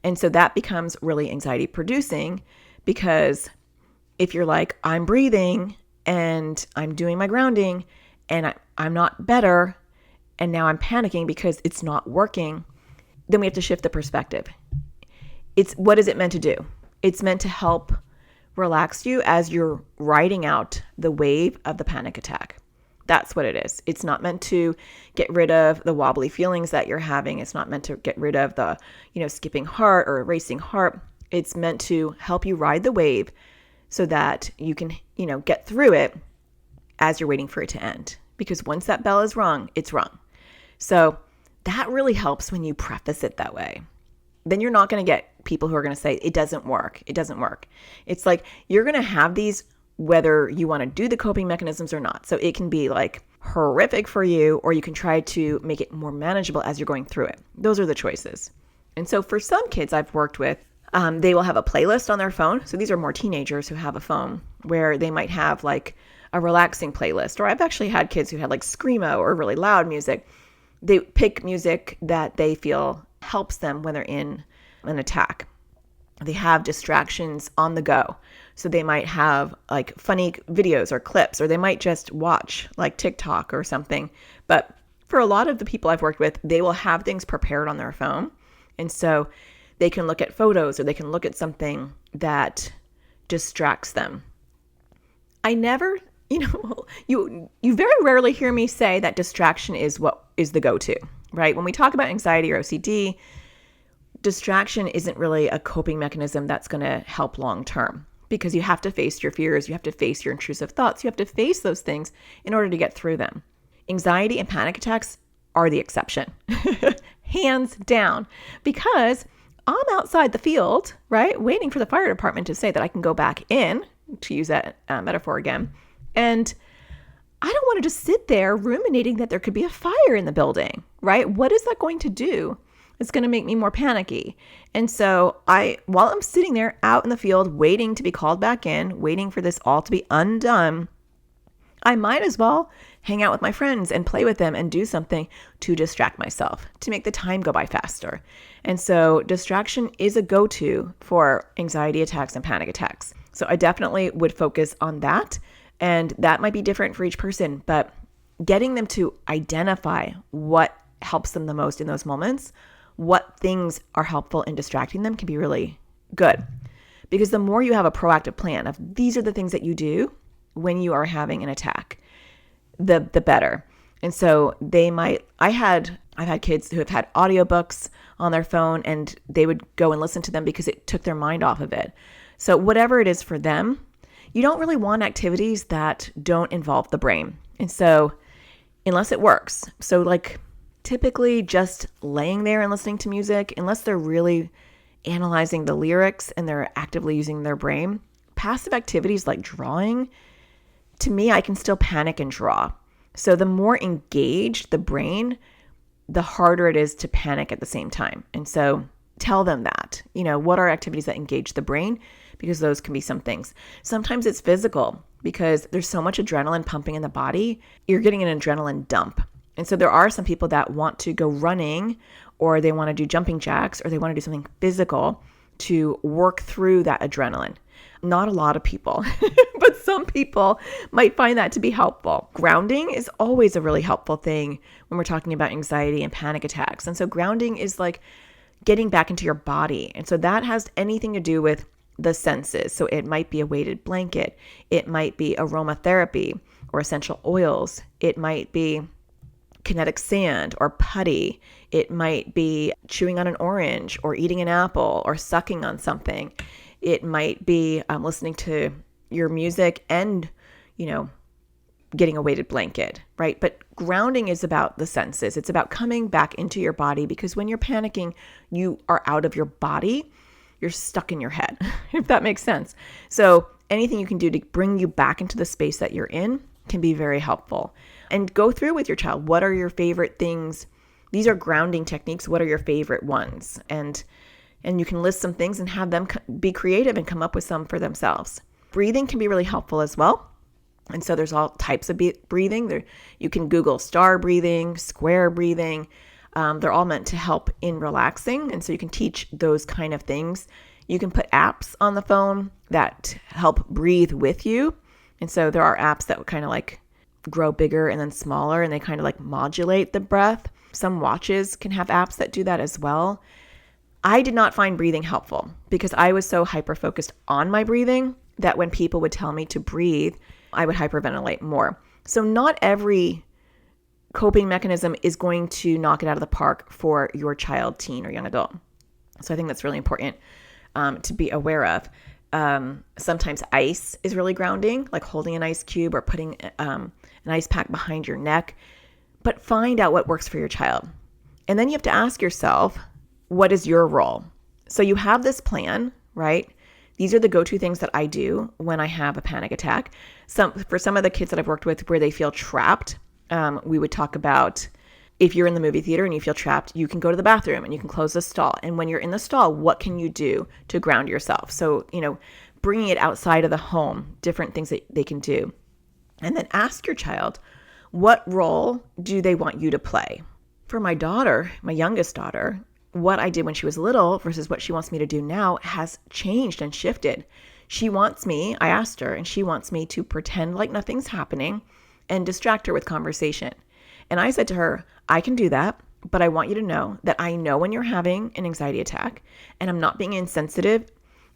And so that becomes really anxiety producing because if you're like, I'm breathing and I'm doing my grounding and I'm not better and now I'm panicking because it's not working, then we have to shift the perspective. What is it meant to do? It's meant to help relax you as you're riding out the wave of the panic attack. That's what it is. It's not meant to get rid of the wobbly feelings that you're having. It's not meant to get rid of the, skipping heart or racing heart. It's meant to help you ride the wave so that you can, get through it as you're waiting for it to end. Because once that bell is rung, it's rung. So that really helps when you preface it that way. Then you're not going to get people who are going to say, it doesn't work. It doesn't work. It's like you're going to have these whether you want to do the coping mechanisms or not. So it can be like horrific for you, or you can try to make it more manageable as you're going through it. Those are the choices. And so for some kids I've worked with, they will have a playlist on their phone. So these are more teenagers who have a phone where they might have like a relaxing playlist. Or I've actually had kids who had like screamo or really loud music. They pick music that they feel helps them when they're in an attack. They have distractions on the go. So they might have like funny videos or clips, or they might just watch like TikTok or something. But for a lot of the people I've worked with, they will have things prepared on their phone. And so they can look at photos or they can look at something that distracts them. I never, you very rarely hear me say that distraction is what is the go-to, right? When we talk about anxiety or OCD, distraction isn't really a coping mechanism that's going to help long term, because you have to face your fears, you have to face your intrusive thoughts, you have to face those things in order to get through them. Anxiety and panic attacks are the exception, hands down, because I'm outside the field, right, waiting for the fire department to say that I can go back in, to use that metaphor again, and I don't want to just sit there ruminating that there could be a fire in the building, right? What is that going to do? It's going to make me more panicky. And so while I'm sitting there out in the field waiting to be called back in, waiting for this all to be undone, I might as well hang out with my friends and play with them and do something to distract myself, to make the time go by faster. And so distraction is a go-to for anxiety attacks and panic attacks. So I definitely would focus on that. And that might be different for each person, but getting them to identify what helps them the most in those moments, what things are helpful in distracting them, can be really good. Because the more you have a proactive plan of these are the things that you do when you are having an attack, the better. And so I've had kids who have had audiobooks on their phone and they would go and listen to them because it took their mind off of it. So whatever it is for them, you don't really want activities that don't involve the brain. And so unless it works, so like typically just laying there and listening to music, unless they're really analyzing the lyrics and they're actively using their brain, passive activities like drawing, to me, I can still panic and draw. So the more engaged the brain, the harder it is to panic at the same time. And so tell them that, what are activities that engage the brain? Because those can be some things. Sometimes it's physical because there's so much adrenaline pumping in the body, you're getting an adrenaline dump. And so there are some people that want to go running, or they want to do jumping jacks, or they want to do something physical to work through that adrenaline. Not a lot of people, but some people might find that to be helpful. Grounding is always a really helpful thing when we're talking about anxiety and panic attacks. And so grounding is like getting back into your body. And so that has anything to do with the senses. So it might be a weighted blanket. It might be aromatherapy or essential oils. It might be kinetic sand or putty. It might be chewing on an orange or eating an apple or sucking on something. It might be listening to your music and, getting a weighted blanket, right? But grounding is about the senses. It's about coming back into your body, because when you're panicking, you are out of your body. You're stuck in your head, if that makes sense. So anything you can do to bring you back into the space that you're in can be very helpful. And go through with your child. What are your favorite things? These are grounding techniques. What are your favorite ones? And you can list some things and have them be creative and come up with some for themselves. Breathing can be really helpful as well. And so there's all types of breathing. You can Google star breathing, square breathing. They're all meant to help in relaxing. And so you can teach those kind of things. You can put apps on the phone that help breathe with you. And so there are apps that kind of like grow bigger and then smaller, and they kind of like modulate the breath. Some watches can have apps that do that as well. I did not find breathing helpful because I was so hyper-focused on my breathing that when people would tell me to breathe, I would hyperventilate more. So not every coping mechanism is going to knock it out of the park for your child, teen, or young adult. So I think that's really important to be aware of. Sometimes ice is really grounding, like holding an ice cube or putting an ice pack behind your neck. But find out what works for your child. And then you have to ask yourself, what is your role? So you have this plan, right? These are the go-to things that I do when I have a panic attack. For some of the kids that I've worked with where they feel trapped, we would talk about if you're in the movie theater and you feel trapped, you can go to the bathroom and you can close the stall. And when you're in the stall, what can you do to ground yourself? So, bringing it outside of the home, different things that they can do. And then ask your child, what role do they want you to play? For my daughter, my youngest daughter, what I did when she was little versus what she wants me to do now has changed and shifted. She wants me, I asked her, and she wants me to pretend like nothing's happening and distract her with conversation. And I said to her, I can do that, but I want you to know that I know when you're having an anxiety attack, and I'm not being insensitive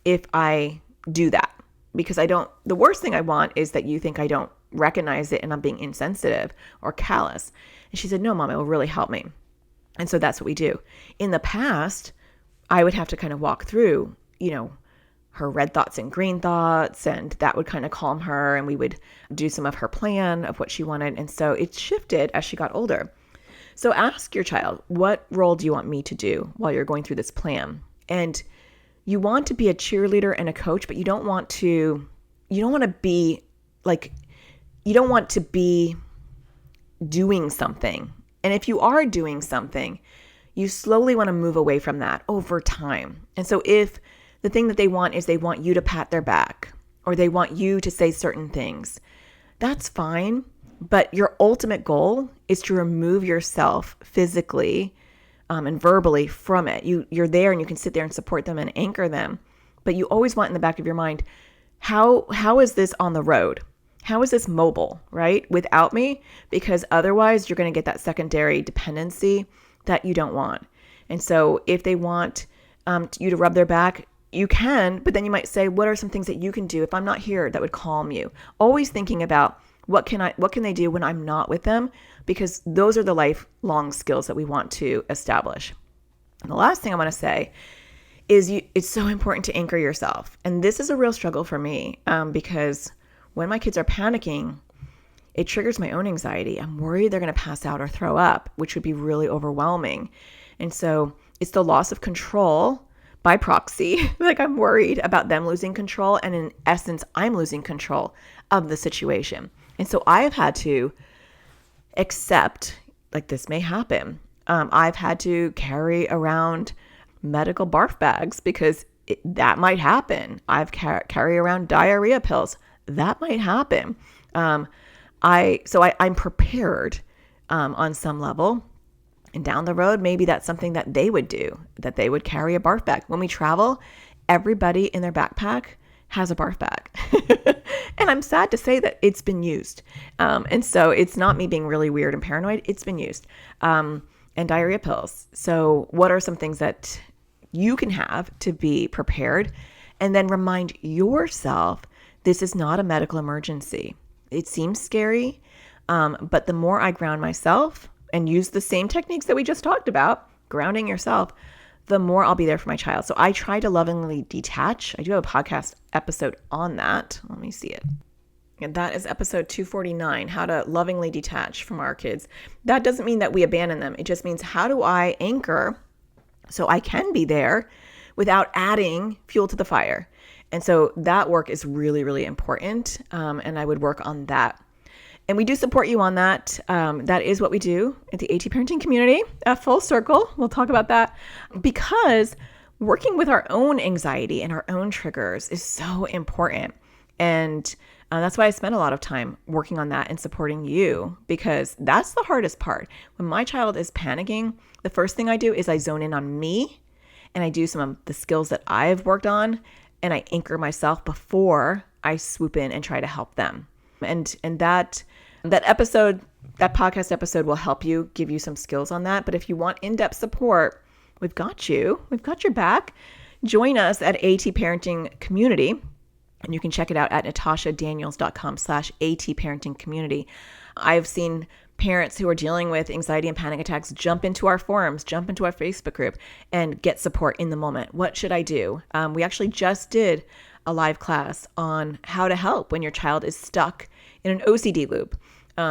if I do that, because the worst thing I want is that you think I don't recognize it and I'm being insensitive or callous. And she said, no, Mom, it will really help me. And so that's what we do. In the past, I would have to kind of walk through, her red thoughts and green thoughts, and that would kind of calm her, and we would do some of her plan of what she wanted. And so it shifted as she got older. So ask your child, what role do you want me to do while you're going through this plan? And you want to be a cheerleader and a coach, but you don't want to be doing something. And if you are doing something, you slowly want to move away from that over time. And so if the thing that they want is they want you to pat their back, or they want you to say certain things, that's fine. But your ultimate goal is to remove yourself physically and verbally from it. You're there and you can sit there and support them and anchor them. But you always want in the back of your mind, how is this on the road? How is this mobile, right? Without me? Because otherwise you're going to get that secondary dependency that you don't want. And so if they want you to rub their back, you can, but then you might say, what are some things that you can do if I'm not here that would calm you? Always thinking about what can they do when I'm not with them? Because those are the lifelong skills that we want to establish. And the last thing I want to say is it's so important to anchor yourself. And this is a real struggle for me because when my kids are panicking, it triggers my own anxiety. I'm worried they're going to pass out or throw up, which would be really overwhelming. And so it's the loss of control by proxy. Like I'm worried about them losing control. And in essence, I'm losing control of the situation. And so I have had to accept, like, this may happen. I've had to carry around medical barf bags because that might happen. I've carry around diarrhea pills. That might happen. I'm prepared on some level. And down the road, maybe that's something that they would do, that they would carry a barf bag. When we travel, everybody in their backpack has a barf bag. And I'm sad to say that it's been used. And so it's not me being really weird and paranoid. It's been used. And diarrhea pills. So what are some things that you can have to be prepared? And then remind yourself, this is not a medical emergency. It seems scary, but the more I ground myself and use the same techniques that we just talked about, grounding yourself, the more I'll be there for my child. So I try to lovingly detach. I do have a podcast episode on that. Let me see it. And that is episode 249, how to lovingly detach from our kids. That doesn't mean that we abandon them. It just means, how do I anchor so I can be there without adding fuel to the fire? And so that work is really, really important. And I would work on that. And we do support you on that. That is what we do at the AT Parenting community, a full circle. We'll talk about that, because working with our own anxiety and our own triggers is so important. And that's why I spend a lot of time working on that and supporting you, because that's the hardest part. When my child is panicking, the first thing I do is I zone in on me, and I do some of the skills that I've worked on, and I anchor myself before I swoop in and try to help them. And that episode, that podcast episode, will help you, give you some skills on that. But if you want in-depth support, we've got you. We've got your back. Join us at AT Parenting Community. And you can check it out at natashadaniels.com/ATparentingcommunity. I've seen parents who are dealing with anxiety and panic attacks jump into our forums, jump into our Facebook group, and get support in the moment. What should I do? We actually just did a live class on how to help when your child is stuck in an OCD loop.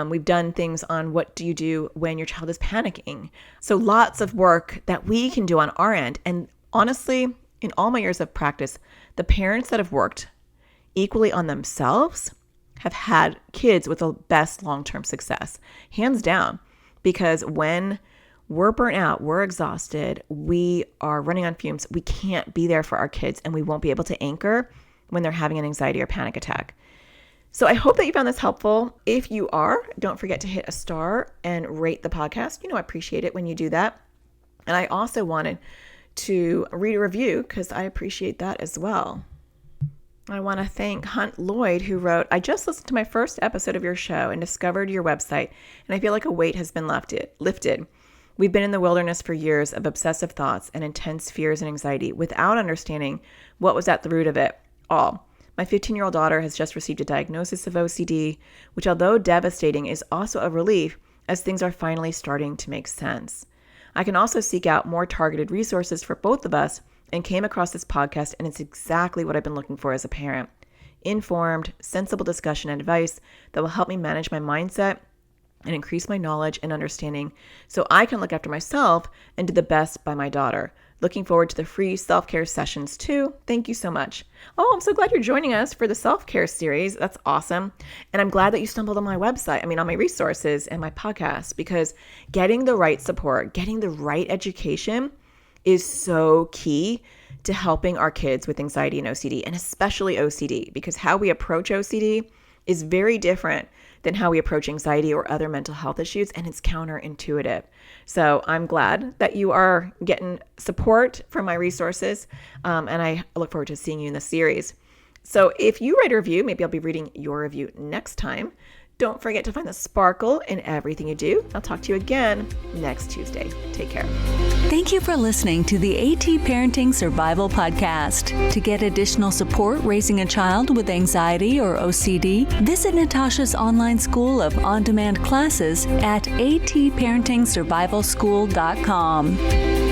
We've done things on what do you do when your child is panicking. So lots of work that we can do on our end. And honestly, in all my years of practice, the parents that have worked equally on themselves have had kids with the best long-term success, hands down. Because when we're burnt out, we're exhausted, we are running on fumes, we can't be there for our kids, and we won't be able to anchor when they're having an anxiety or panic attack. So I hope that you found this helpful. If you are, don't forget to hit a star and rate the podcast. I appreciate it when you do that. And I also wanted to read a review because I appreciate that as well. I want to thank Hunt Lloyd, who wrote, I just listened to my first episode of your show and discovered your website, and I feel like a weight has been lifted. We've been in the wilderness for years of obsessive thoughts and intense fears and anxiety without understanding what was at the root of it all. My 15-year-old daughter has just received a diagnosis of OCD, which, although devastating, is also a relief as things are finally starting to make sense. I can also seek out more targeted resources for both of us and came across this podcast, and it's exactly what I've been looking for as a parent. Informed, sensible discussion and advice that will help me manage my mindset and increase my knowledge and understanding so I can look after myself and do the best by my daughter. Looking forward to the free self-care sessions too. Thank you so much. Oh, I'm so glad you're joining us for the self-care series. That's awesome. And I'm glad that you stumbled on my website, on my resources and my podcast, because getting the right support, getting the right education is so key to helping our kids with anxiety and OCD, and especially OCD, because how we approach OCD is very different than how we approach anxiety or other mental health issues, and it's counterintuitive. So I'm glad that you are getting support from my resources, and I look forward to seeing you in the series. So if you write a review, maybe I'll be reading your review next time. Don't forget to find the sparkle in everything you do. I'll talk to you again next Tuesday. Take care. Thank you for listening to the AT Parenting Survival Podcast. To get additional support raising a child with anxiety or OCD, visit Natasha's online school of on-demand classes at atparentingsurvivalschool.com.